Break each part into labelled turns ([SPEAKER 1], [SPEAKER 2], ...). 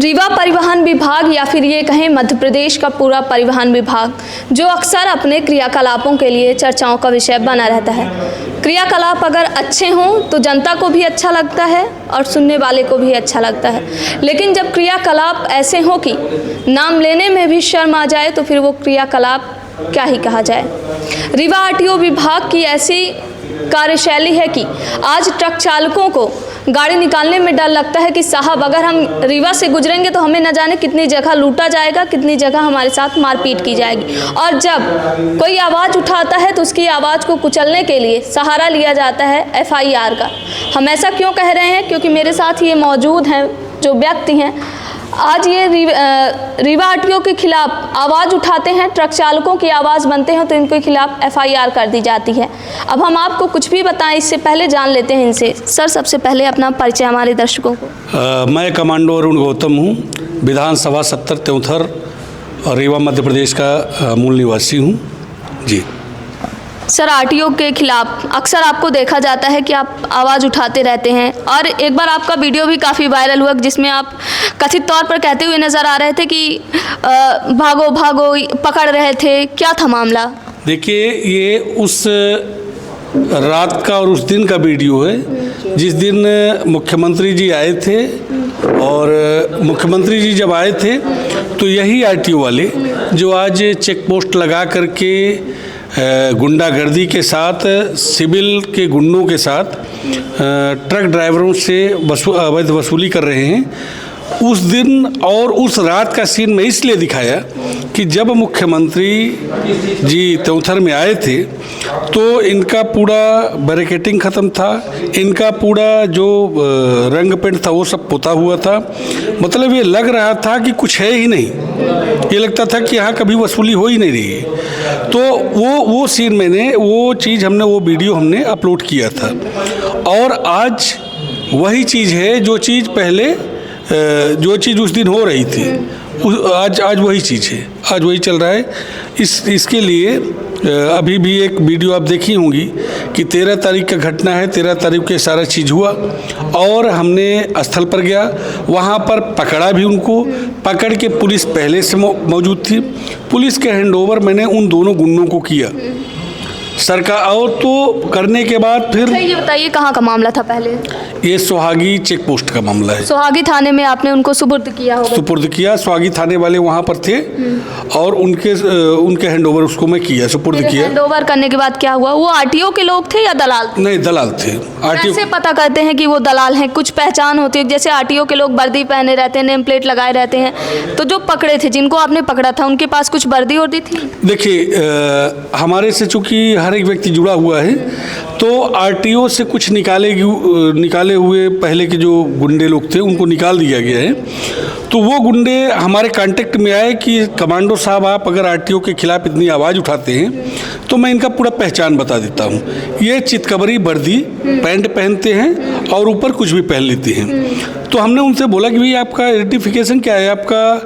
[SPEAKER 1] रीवा परिवहन विभाग या फिर ये कहें मध्य प्रदेश का पूरा परिवहन विभाग जो अक्सर अपने क्रियाकलापों के लिए चर्चाओं का विषय बना रहता है। क्रियाकलाप अगर अच्छे हों तो जनता को भी अच्छा लगता है और सुनने वाले को भी अच्छा लगता है, लेकिन जब क्रियाकलाप ऐसे हों कि नाम लेने में भी शर्म आ जाए तो फिर वो क्रियाकलाप क्या ही कहा जाए। रीवा आरटीओ विभाग की ऐसी कार्यशैली है कि आज ट्रक चालकों को गाड़ी निकालने में डर लगता है कि साहब अगर हम रीवा से गुजरेंगे तो हमें न जाने कितनी जगह लूटा जाएगा, कितनी जगह हमारे साथ मारपीट की जाएगी। और जब कोई आवाज़ उठाता है तो उसकी आवाज़ को कुचलने के लिए सहारा लिया जाता है एफआईआर का। हम ऐसा क्यों कह रहे हैं? क्योंकि मेरे साथ ये मौजूद हैं जो व्यक्ति हैं, आज ये रीवा आरटीओ के खिलाफ आवाज़ उठाते हैं, ट्रक चालकों की आवाज़ बनते हैं तो इनके खिलाफ एफआईआर कर दी जाती है। अब हम आपको कुछ भी बताएं इससे पहले जान लेते हैं इनसे। सर, सबसे पहले अपना परिचय हमारे दर्शकों को।
[SPEAKER 2] मैं कमांडो अरुण गौतम हूँ, विधानसभा 70 त्योंथर और रीवा मध्य प्रदेश का मूल निवासी हूँ जी।
[SPEAKER 1] सर, आरटीओ के खिलाफ अक्सर आपको देखा जाता है कि आप आवाज़ उठाते रहते हैं और एक बार आपका वीडियो भी काफ़ी वायरल हुआ जिसमें आप कथित तौर पर कहते हुए नज़र आ रहे थे कि भागो भागो पकड़ रहे थे। क्या था मामला?
[SPEAKER 2] देखिए, ये उस रात का और उस दिन का वीडियो है जिस दिन मुख्यमंत्री जी आए थे। और मुख्यमंत्री जी जब आए थे तो यही आरटीओ वाले जो आज चेक पोस्ट लगा करके गुंडागर्दी के साथ, सिविल के गुंडों के साथ ट्रक ड्राइवरों से अवैध वसूली कर रहे हैं, उस दिन और उस रात का सीन मैं इसलिए दिखाया कि जब मुख्यमंत्री जी त्योंथर में आए थे तो इनका पूरा बैरिकेटिंग ख़त्म था, इनका पूरा जो रंग पेंट था वो सब पोता हुआ था। मतलब ये लग रहा था कि कुछ है ही नहीं, ये लगता था कि यहाँ कभी वसूली हो ही नहीं रही है। तो वो सीन वो वीडियो हमने अपलोड किया था। और आज वही चीज़ है जो चीज़ पहले जो चीज़ उस दिन हो रही थी, आज वही चीज़ है, आज वही चल रहा है। इसके लिए अभी भी एक वीडियो आप देखी होंगी कि 13 तारीख का घटना है, 13 तारीख के सारा चीज़ हुआ और हमने स्थल पर गया, वहाँ पर पकड़ा भी उनको, पकड़ के पुलिस पहले से मौजूद थी। पुलिस के हैंडओवर मैंने उन दोनों गुंडों को किया सरकार। और तो करने के बाद फिर
[SPEAKER 1] ये बताइए कहाँ का मामला था पहले?
[SPEAKER 2] ये सोहागी चेक पोस्ट का मामला है।
[SPEAKER 1] सोहागी थाने में आपने उनको सुपुर्द किया होगा?
[SPEAKER 2] सुपुर्द किया, सोहागी थाने वाले वहाँ पर थे और उनके हैंडओवर उसको मैं किया, सुपुर्द किया।
[SPEAKER 1] हैंडओवर करने के बाद क्या हुआ? वो आरटीओ के लोग थे या दलाल थे?
[SPEAKER 2] नहीं, दलाल थे।
[SPEAKER 1] कैसे पता करते हैं कि वो दलाल हैं? कुछ पहचान होती है? जैसे आरटीओ के लोग वर्दी पहने रहते हैं, नेम प्लेट लगाए रहते हैं, तो जो पकड़े थे, जिनको आपने पकड़ा था, उनके पास कुछ वर्दी वर्दी थी?
[SPEAKER 2] देखिए, हमारे से चूँकि हर एक व्यक्ति जुड़ा हुआ है तो आरटीओ से कुछ निकाले हुए पहले के जो गुंडे लोग थे उनको निकाल दिया गया है। तो वो गुंडे हमारे कांटेक्ट में आए कि कमांडो साहब, आप अगर आरटीओ के खिलाफ इतनी आवाज़ उठाते हैं तो मैं इनका पूरा पहचान बता देता हूँ। ये चितकबरी वर्दी पैंट पहनते हैं और ऊपर कुछ भी पहन लेते हैं। तो हमने उनसे बोला कि भाई आपका आइडेंटिफिकेशन क्या है, आपका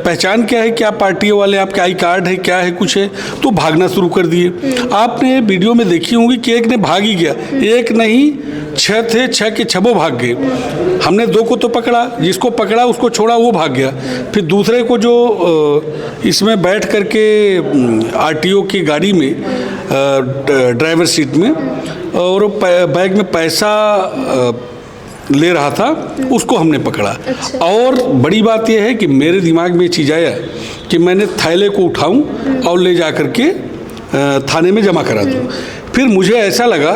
[SPEAKER 2] पहचान क्या है, क्या पार्टी वाले, आपके आई कार्ड है, क्या है, कुछ है? तो भागना शुरू कर दिए। आपने वीडियो में देखी होंगी कि एक ने भाग ही गया, एक नहीं 6 थे, 6 के 6 भाग गए। हमने 2 को तो पकड़ा, जिसको पकड़ा उसको छोड़ा, वो भाग गया। फिर दूसरे को जो इसमें बैठ करके आरटीओ की गाड़ी में ड्राइवर सीट में और बैग में पैसा ले रहा था, उसको हमने पकड़ा। अच्छा। और बड़ी बात यह है कि मेरे दिमाग में ये चीज़ आया कि मैंने थैले को उठाऊं और ले जा करके थाने में जमा करा दूं। फिर मुझे ऐसा लगा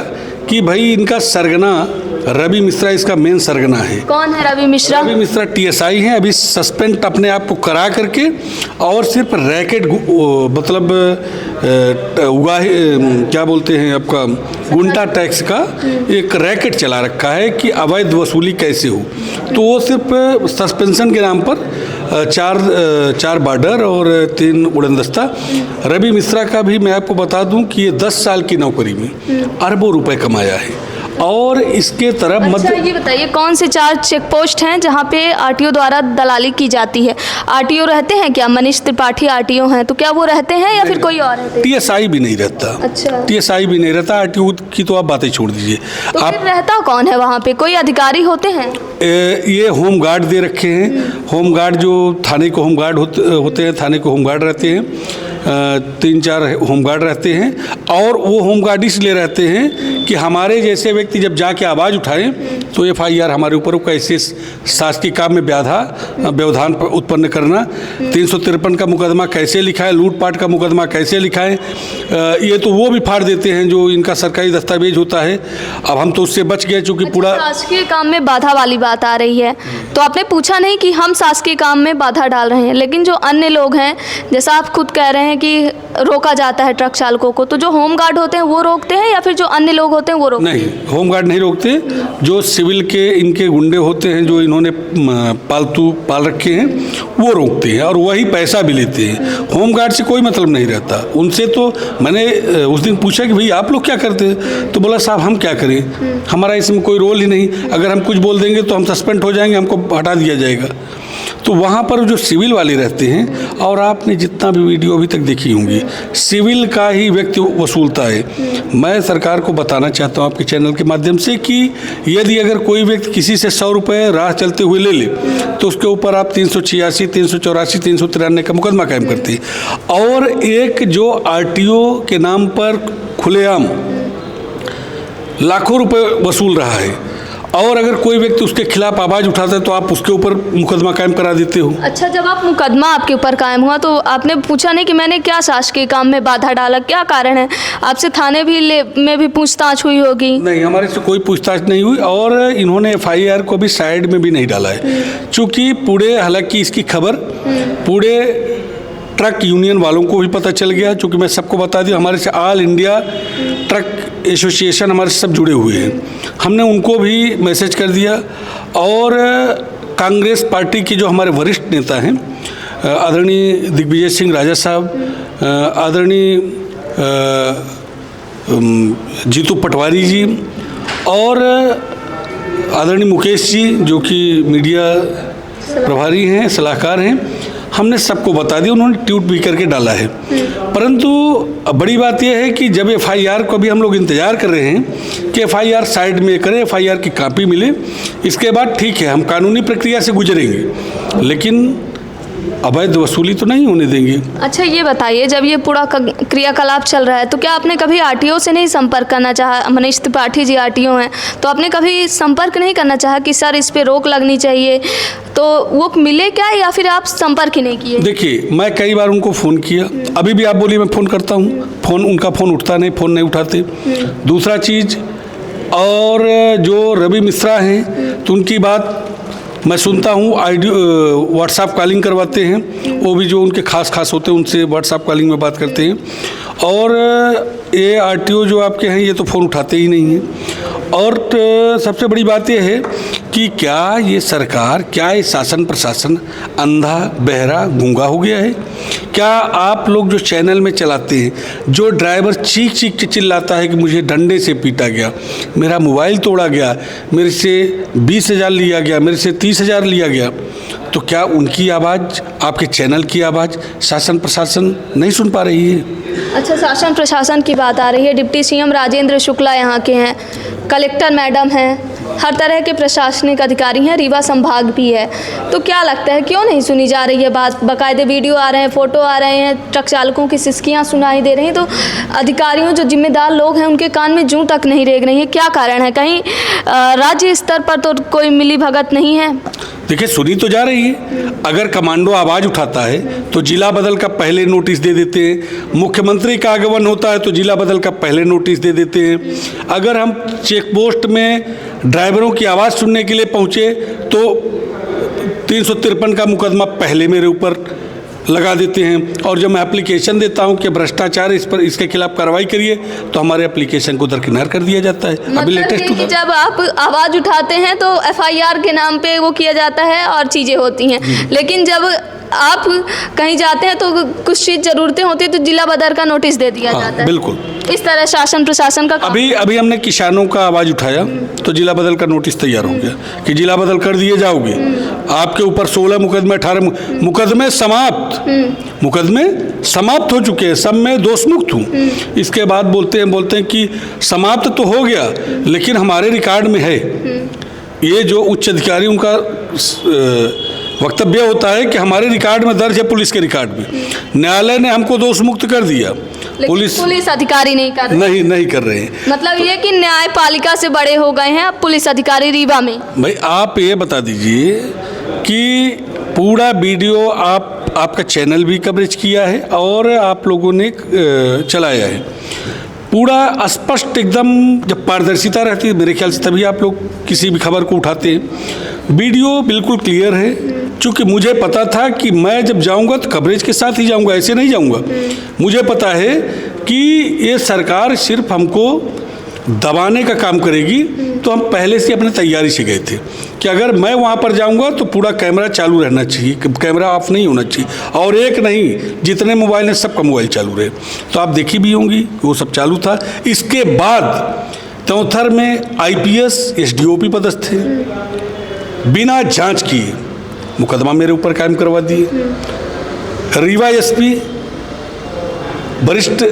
[SPEAKER 2] कि भाई इनका सरगना रवि मिश्रा इसका मेन सरगना है।
[SPEAKER 1] कौन है रवि मिश्रा? रवि
[SPEAKER 2] मिश्रा टीएसआई हैं, अभी सस्पेंड अपने आप को करा करके और सिर्फ रैकेट मतलब क्या बोलते हैं आपका गुंडा टैक्स का एक रैकेट चला रखा है कि अवैध वसूली कैसे हो। तो वो सिर्फ सस्पेंशन के नाम पर 4 बार्डर और 3 उड़नदस्ता। रवि मिश्रा का भी मैं आपको बता दूं कि ये 10 साल की नौकरी में अरबों रुपए कमाया है और इसके तरफ
[SPEAKER 1] अच्छा ये बताइए कौन से 4 चेक पोस्ट हैं जहाँ पे आरटीओ द्वारा दलाली की जाती है? आरटीओ रहते हैं क्या? मनीष त्रिपाठी आरटीओ हैं, तो क्या वो रहते हैं या फिर कोई और रहते हैं?
[SPEAKER 2] टीएसआई भी नहीं रहता।
[SPEAKER 1] अच्छा,
[SPEAKER 2] टीएसआई भी नहीं रहता। आरटीओ की तो आप बातें छोड़ दीजिए।
[SPEAKER 1] तो
[SPEAKER 2] आप
[SPEAKER 1] फिर रहता कौन है वहाँ पे? कोई अधिकारी होते हैं?
[SPEAKER 2] ये होम गार्ड दे रखे हैं। होम गार्ड जो थाने को होम गार्ड होते हैं, थाने को होम गार्ड रहते हैं, 3-4 होम गार्ड रहते हैं। और वो होम गार्ड इसलिए रहते हैं कि हमारे जैसे व्यक्ति जब जाके आवाज़ उठाएं तो एफआईआर हमारे ऊपर कैसे शासकीय काम में व्यवधान उत्पन्न करना, 353 का मुकदमा कैसे लिखा है, लूटपाट का मुकदमा कैसे लिखा है, ये तो वो भी फाड़ देते हैं जो इनका सरकारी दस्तावेज होता है। अब हम तो उससे बच गए चूँकि पूरा
[SPEAKER 1] शासकीय काम में बाधा वाली बात आ रही है, तो आपने पूछा नहीं कि हम शासकीय काम में बाधा डाल रहे हैं, लेकिन जो अन्य लोग हैं, जैसा आप खुद कह रहे हैं कि रोका जाता है ट्रक चालकों को, तो जो होम गार्ड होते हैं वो रोकते हैं या फिर जो अन्य लोग होते हैं वो रोकते हैं?
[SPEAKER 2] नहीं, होम गार्ड नहीं रोकते। जो सिविल के इनके गुंडे होते हैं जो इन्होंने पालतू पाल रखे हैं वो रोकते हैं और वही पैसा भी लेते हैं। होम गार्ड से कोई मतलब नहीं रहता उनसे। तो मैंने उस दिन पूछा कि भाई आप लोग क्या करते हैं, तो बोला साहब हम क्या करें, हमारा इसमें कोई रोल ही नहीं, अगर हम कुछ बोल देंगे तो हम सस्पेंड हो जाएंगे, हमको हटा दिया जाएगा। तो वहाँ पर जो सिविल वाले रहते हैं, और आपने जितना भी वीडियो अभी तक देखी होंगी, सिविल का ही व्यक्ति वसूलता है। मैं सरकार को बताना चाहता हूँ आपके चैनल के माध्यम से कि यदि अगर कोई व्यक्ति किसी से 100 रुपये राह चलते हुए ले ले तो उसके ऊपर आप 386, 384, 393 का मुकदमा कायम करते हैं। और एक जो आरटीओ के नाम पर खुलेआम लाखों रुपए वसूल रहा है, और अगर कोई व्यक्ति उसके खिलाफ आवाज़ उठाता है तो आप उसके ऊपर मुकदमा कायम करा देते हो।
[SPEAKER 1] अच्छा, जब आप मुकदमा आपके ऊपर कायम हुआ तो आपने पूछा नहीं कि मैंने क्या शासकीय काम में बाधा डाला, क्या कारण है? आपसे थाने में भी पूछताछ हुई होगी?
[SPEAKER 2] नहीं, हमारे से कोई पूछताछ नहीं हुई और इन्होंने एफआईआर को भी साइड में भी नहीं डाला है, चूँकि पूरे, हालांकि इसकी खबर पूरे ट्रक यूनियन वालों को भी पता चल गया। चूँकि मैं सबको बता दिया, हमारे से ऑल इंडिया ट्रक एसोसिएशन हमारे सब जुड़े हुए हैं, हमने उनको भी मैसेज कर दिया। और कांग्रेस पार्टी के जो हमारे वरिष्ठ नेता हैं, आदरणीय दिग्विजय सिंह राजा साहब, आदरणीय जीतू पटवारी जी और आदरणीय मुकेश जी जो कि मीडिया प्रभारी हैं, सलाहकार हैं, हमने सबको बता दिया, उन्होंने ट्वीट भी करके डाला है। परंतु बड़ी बात यह है कि जब एफआईआर को भी हम लोग इंतज़ार कर रहे हैं कि एफआईआर साइड में करें, एफआईआर की कॉपी मिले, इसके बाद ठीक है हम कानूनी प्रक्रिया से गुजरेंगे, लेकिन अवैध वसूली तो नहीं होने देंगे।
[SPEAKER 1] अच्छा ये बताइए, जब ये पूरा क्रियाकलाप चल रहा है तो क्या आपने कभी आरटीओ से नहीं संपर्क करना चाहा? मनीष त्रिपाठी जी आरटीओ हैं, तो आपने कभी संपर्क नहीं करना चाहा कि सर इस पे रोक लगनी चाहिए, तो वो मिले क्या या फिर आप संपर्क ही नहीं किए?
[SPEAKER 2] देखिए, मैं कई बार उनको फ़ोन किया, अभी भी आप बोलिए मैं फ़ोन करता हूँ, उनका फ़ोन उठता नहीं, फ़ोन नहीं उठाते। दूसरा चीज़, और जो रवि मिश्रा हैं तो उनकी बात मैं सुनता हूँ, व्हाट्सएप कॉलिंग करवाते हैं, वो भी जो उनके खास होते हैं उनसे व्हाट्सएप कॉलिंग में बात करते हैं। और ये आरटीओ जो आपके हैं ये तो फ़ोन उठाते ही नहीं हैं। और सबसे बड़ी बात यह है कि क्या ये सरकार, क्या ये शासन प्रशासन अंधा, बहरा, गूंगा हो गया है? क्या आप लोग जो चैनल में चलाते हैं, जो ड्राइवर चीख के चिल्लाता है कि मुझे डंडे से पीटा गया, मेरा मोबाइल तोड़ा गया, मेरे से 20,000 लिया गया, मेरे से 30,000 लिया गया, तो क्या उनकी आवाज़, आपके चैनल की आवाज़ शासन प्रशासन नहीं सुन पा रही है?
[SPEAKER 1] अच्छा, शासन प्रशासन की बात आ रही है, डिप्टी सीएम राजेंद्र शुक्ला यहाँ के हैं, कलेक्टर मैडम हैं, हर तरह के प्रशासनिक अधिकारी हैं, रीवा संभाग भी है, तो क्या लगता है क्यों नहीं सुनी जा रही है बात? बाकायदे वीडियो आ रहे हैं, फ़ोटो आ रहे हैं, ट्रक चालकों की सिसकियाँ सुनाई दे रही हैं, तो अधिकारियों, जो जिम्मेदार लोग हैं, उनके कान में जूं तक नहीं रेंग रही है। क्या कारण है? कहीं राज्य स्तर पर तो कोई मिली भगत नहीं है?
[SPEAKER 2] देखिए, सुनी तो जा रही है। अगर कमांडो आवाज़ उठाता है तो जिला बदल का पहले नोटिस दे देते हैं, मुख्यमंत्री का आगमन होता है तो जिला बदल का पहले नोटिस दे देते हैं। अगर हम चेक पोस्ट में ड्राइवरों की आवाज़ सुनने के लिए पहुँचे तो 353 का मुकदमा पहले मेरे ऊपर लगा देते हैं, और जब मैं एप्लीकेशन देता हूं कि भ्रष्टाचार इस पर, इसके खिलाफ कार्रवाई करिए, तो हमारे एप्लीकेशन को दरकिनार कर दिया जाता है।
[SPEAKER 1] मतलब अभी लेटेस्ट कि जब आप आवाज़ उठाते हैं तो एफआईआर के नाम पे वो किया जाता है और चीज़ें होती हैं, लेकिन जब आप कहीं जाते हैं तो कुछ चीज़ ज़रूरतें होती है तो जिला बदर का नोटिस दे दिया जाता है।
[SPEAKER 2] बिल्कुल
[SPEAKER 1] इस तरह शासन प्रशासन का
[SPEAKER 2] अभी हमने किसानों का आवाज़ उठाया तो जिला बदल का नोटिस तैयार हो गया कि जिला बदल कर दिए जाओगे, आपके ऊपर 16 मुकदमे 18 मुकदमे समाप्त हो चुके हैं, सब में दोष मुक्त हूँ। इसके बाद बोलते हैं कि समाप्त तो हो गया लेकिन हमारे रिकॉर्ड में है। ये जो उच्च अधिकारी उनका वक्तव्य होता है कि हमारे रिकॉर्ड में दर्ज है, पुलिस के रिकॉर्ड में। न्यायालय ने हमको दोष मुक्त कर दिया,
[SPEAKER 1] पुलिस अधिकारी नहीं कर रहे,
[SPEAKER 2] नहीं कर रहे हैं।
[SPEAKER 1] मतलब ये कि न्यायपालिका से बड़े हो गए हैं अब पुलिस अधिकारी रीवा में।
[SPEAKER 2] भाई आप ये बता दीजिए कि पूरा वीडियो आपका चैनल भी कवरेज किया है और आप लोगों ने चलाया है, पूरा स्पष्ट एकदम। जब पारदर्शिता रहती है मेरे ख्याल से तभी आप लोग किसी भी खबर को उठाते हैं। वीडियो बिल्कुल क्लियर है, क्योंकि मुझे पता था कि मैं जब जाऊंगा तो कवरेज के साथ ही जाऊंगा, ऐसे नहीं जाऊंगा। मुझे पता है कि ये सरकार सिर्फ हमको दबाने का काम करेगी, तो हम पहले से अपने तैयारी से गए थे कि अगर मैं वहाँ पर जाऊँगा तो पूरा कैमरा चालू रहना चाहिए, कैमरा ऑफ नहीं होना चाहिए। और एक नहीं, जितने मोबाइल हैं सबका मोबाइल चालू रहे। तो आप देखी भी होंगी वो सब चालू था। इसके बाद चौथर में IPS SDOP पदस्थ थे, बिना जांच किए मुकदमा मेरे ऊपर कायम करवा दिए। रीवा SP वरिष्ठ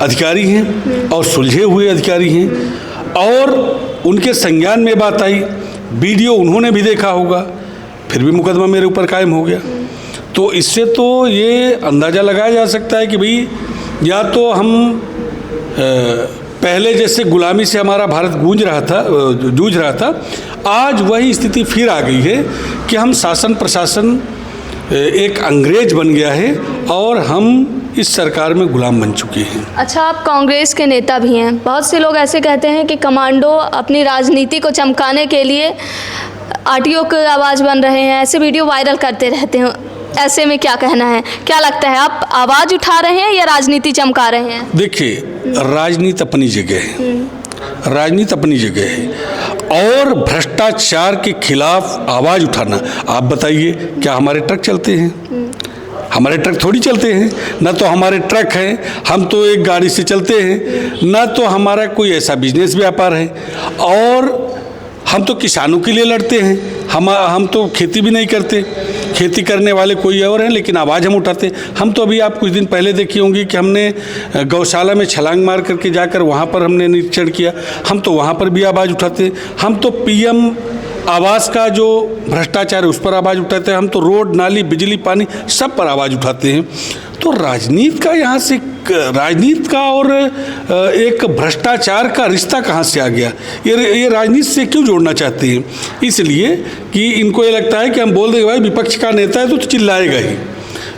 [SPEAKER 2] अधिकारी हैं और सुलझे हुए अधिकारी हैं और उनके संज्ञान में बात आई, वीडियो उन्होंने भी देखा होगा, फिर भी मुकदमा मेरे ऊपर कायम हो गया। तो इससे तो ये अंदाज़ा लगाया जा सकता है कि भाई या तो हम पहले जैसे गुलामी से हमारा भारत जूझ रहा था, आज वही स्थिति फिर आ गई है कि हम शासन प्रशासन एक अंग्रेज बन गया है और हम इस सरकार में गुलाम बन चुके हैं।
[SPEAKER 1] अच्छा, आप कांग्रेस के नेता भी हैं, बहुत से लोग ऐसे कहते हैं कि कमांडो अपनी राजनीति को चमकाने के लिए RTO की आवाज़ बन रहे हैं, ऐसे वीडियो वायरल करते रहते हैं। ऐसे में क्या कहना है, क्या लगता है, आप आवाज़ उठा रहे हैं या राजनीति चमका रहे हैं?
[SPEAKER 2] देखिए, राजनीति अपनी जगह है, राजनीति अपनी जगह है और भ्रष्टाचार के खिलाफ आवाज़ उठाना। आप बताइए, क्या हमारे ट्रक चलते हैं? हमारे ट्रक थोड़ी चलते हैं, ना तो हमारे ट्रक हैं, हम तो एक गाड़ी से चलते हैं, ना तो हमारा कोई ऐसा बिजनेस व्यापार है। और हम तो किसानों के लिए लड़ते हैं, हम तो खेती भी नहीं करते, खेती करने वाले कोई और हैं, लेकिन आवाज़ हम उठाते। हम तो अभी आप कुछ दिन पहले देखी होंगी कि हमने गौशाला में छलांग मार करके जाकर वहाँ पर हमने निरीक्षण किया, हम तो वहाँ पर भी आवाज़ उठाते। हम तो PM आवास का जो भ्रष्टाचार है उस पर आवाज़ उठाते हैं, हम तो रोड नाली बिजली पानी सब पर आवाज़ उठाते हैं। तो राजनीति का यहाँ से राजनीति का और एक भ्रष्टाचार का रिश्ता कहाँ से आ गया? ये राजनीति से क्यों जोड़ना चाहते हैं? इसलिए कि इनको ये लगता है कि हम बोल देंगे भाई विपक्ष का नेता है तो चिल्लाएगा ही,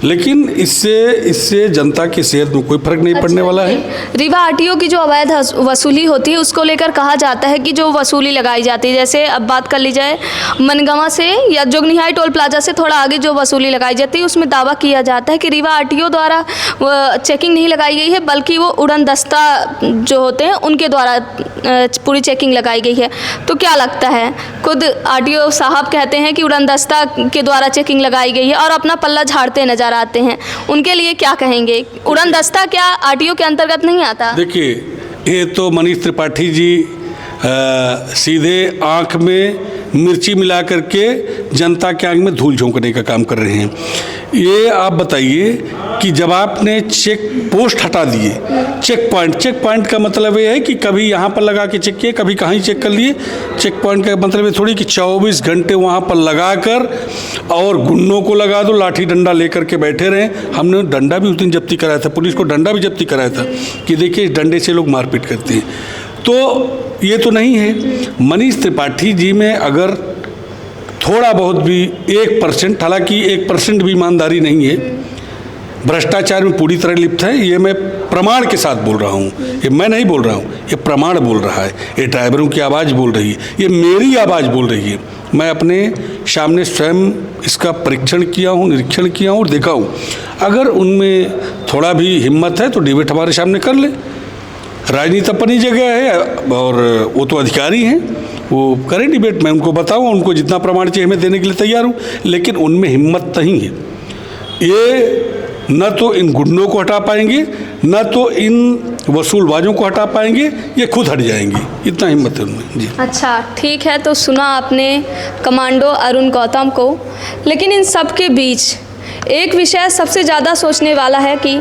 [SPEAKER 2] लेकिन इससे जनता की सेहत में कोई फर्क नहीं पड़ने वाला है।
[SPEAKER 1] रीवा RTO की जो अवैध वसूली होती है उसको लेकर कहा जाता है कि जो वसूली लगाई जाती है, जैसे अब बात कर ली जाए मनगांव से या जोगनिहाई टोल प्लाजा से थोड़ा आगे जो वसूली लगाई जाती है, उसमें दावा किया जाता है कि रीवा RTO द्वारा चेकिंग नहीं लगाई गई है, बल्कि वो उड़न दस्ता जो होते हैं उनके द्वारा पूरी चेकिंग लगाई गई है। तो क्या लगता है, खुद RTO साहब कहते हैं कि उड़न दस्ता के द्वारा चेकिंग लगाई गई है और अपना पल्ला झाड़ते नजर आते हैं, उनके लिए क्या कहेंगे? उड़न दस्ता क्या RTO के अंतर्गत नहीं आता?
[SPEAKER 2] देखिए, ये तो मनीष त्रिपाठी जी सीधे आंख में मिर्ची मिला करके जनता के आंख में धूल झोंकने का काम कर रहे हैं। ये आप बताइए कि जब आपने चेक पोस्ट हटा दिए, चेक पॉइंट का मतलब ये है कि कभी यहाँ पर लगा के चेक किए, कभी कहीं चेक कर लिए। चेक पॉइंट का मतलब ये थोड़ी कि 24 घंटे वहाँ पर लगा कर और गुंडों को लगा दो, लाठी डंडा लेकर के बैठे रहें। हमने डंडा भी उस दिन जब्ती कराया था, पुलिस को डंडा भी जब्ती कराया था कि देखिए इस डंडे से लोग मारपीट करते हैं। तो ये तो नहीं है। मनीष त्रिपाठी जी में अगर थोड़ा बहुत भी 1%, हालांकि 1% भी ईमानदारी नहीं है, भ्रष्टाचार में पूरी तरह लिप्त है, ये मैं प्रमाण के साथ बोल रहा हूँ, ये मैं नहीं बोल रहा हूँ, ये प्रमाण बोल रहा है, ये ड्राइवरों की आवाज़ बोल रही है, ये मेरी आवाज़ बोल रही है। मैं अपने सामने स्वयं इसका परीक्षण किया हूँ, निरीक्षण किया हूँ और देखा हूँ। अगर उनमें थोड़ा भी हिम्मत है तो डिबेट हमारे सामने कर ले। राजनीति अपनी जगह है और वो तो अधिकारी हैं, वो करें डिबेट। मैं उनको बताऊँ, उनको जितना प्रमाण चाहिए मैं देने के लिए तैयार हूँ, लेकिन उनमें हिम्मत नहीं है। ये न तो इन गुंडों को हटा पाएंगे, न तो इन वसूलबाजों को हटा पाएंगे, ये खुद हट जाएंगी, इतना हिम्मत है उनमें जी।
[SPEAKER 1] अच्छा ठीक है, तो सुना आपने कमांडो अरुण गौतम को, लेकिन इन सब के बीच एक विषय सबसे ज़्यादा सोचने वाला है कि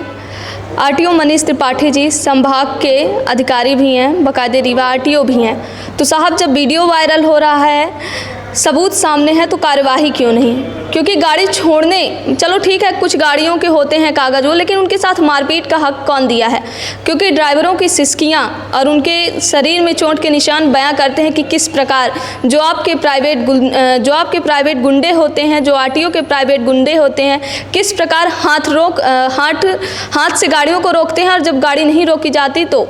[SPEAKER 1] आरटीओ मनीष त्रिपाठी जी संभाग के अधिकारी भी हैं, बाकायदे रीवा आरटीओ भी हैं। तो साहब जब वीडियो वायरल हो रहा है, सबूत सामने है, तो कार्यवाही क्यों नहीं? क्योंकि गाड़ी छोड़ने, चलो ठीक है कुछ गाड़ियों के होते हैं कागज़ वो, लेकिन उनके साथ मारपीट का हक कौन दिया है? क्योंकि ड्राइवरों की सिसकियां और उनके शरीर में चोट के निशान बयां करते हैं कि किस प्रकार जो आपके प्राइवेट गुंडे होते हैं, जो आरटीओ के प्राइवेट गुंडे होते हैं, किस प्रकार हाथ से गाड़ियों को रोकते हैं, और जब गाड़ी नहीं रोकी जाती तो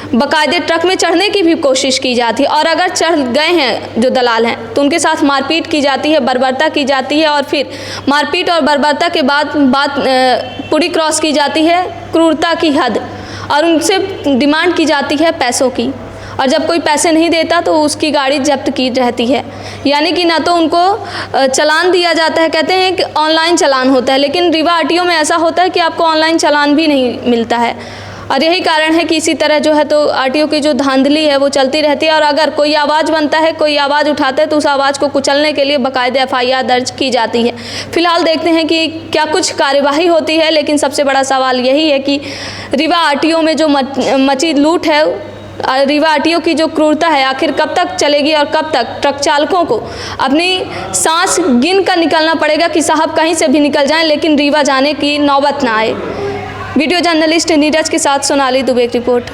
[SPEAKER 1] बाकायदे ट्रक में चढ़ने की भी कोशिश की जाती है, और अगर चढ़ गए हैं जो दलाल हैं तो उनके साथ मारपीट की जाती है, बर्बरता की जाती है, और फिर मारपीट और बर्बरता के बाद बात पूरी क्रॉस की जाती है क्रूरता की हद, और उनसे डिमांड की जाती है पैसों की, और जब कोई पैसे नहीं देता तो उसकी गाड़ी जब्त की रहती है। यानी कि ना तो उनको चालान दिया जाता है, कहते हैं कि ऑनलाइन चालान होता है, लेकिन रीवा आरटीओ में ऐसा होता है कि आपको ऑनलाइन चालान भी नहीं मिलता है। और यही कारण है कि इसी तरह जो है तो आरटीओ की जो धांधली है वो चलती रहती है, और अगर कोई आवाज़ बनता है, कोई आवाज़ उठाता है, तो उस आवाज़ को कुचलने के लिए बाकायदे FIR दर्ज की जाती है। फिलहाल देखते हैं कि क्या कुछ कार्यवाही होती है, लेकिन सबसे बड़ा सवाल यही है कि रीवा आरटीओ में जो मची लूट है, रीवा आरटीओ की जो क्रूरता है, आखिर कब तक चलेगी, और कब तक ट्रक चालकों को अपनी सांस गिन कर निकलना पड़ेगा कि साहब कहीं से भी निकल जाएं, लेकिन रीवा जाने की नौबत ना आए। वीडियो जर्नलिस्ट नीरज के साथ सोनाली दुबे की रिपोर्ट।